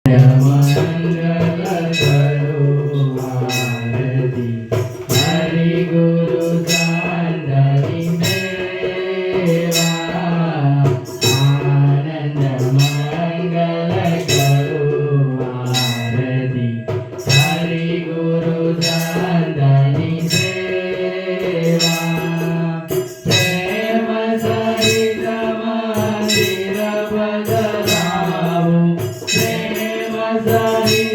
મંગલ કરો આરતી હરિ ગુરુ સાંદની સેવા આનંદ મંગલ કરો આરતી હરિ ગુરુ સાંદની સેવા પ્રેમ સહિત મંદિર પધરાવો પ્રેમ સહિત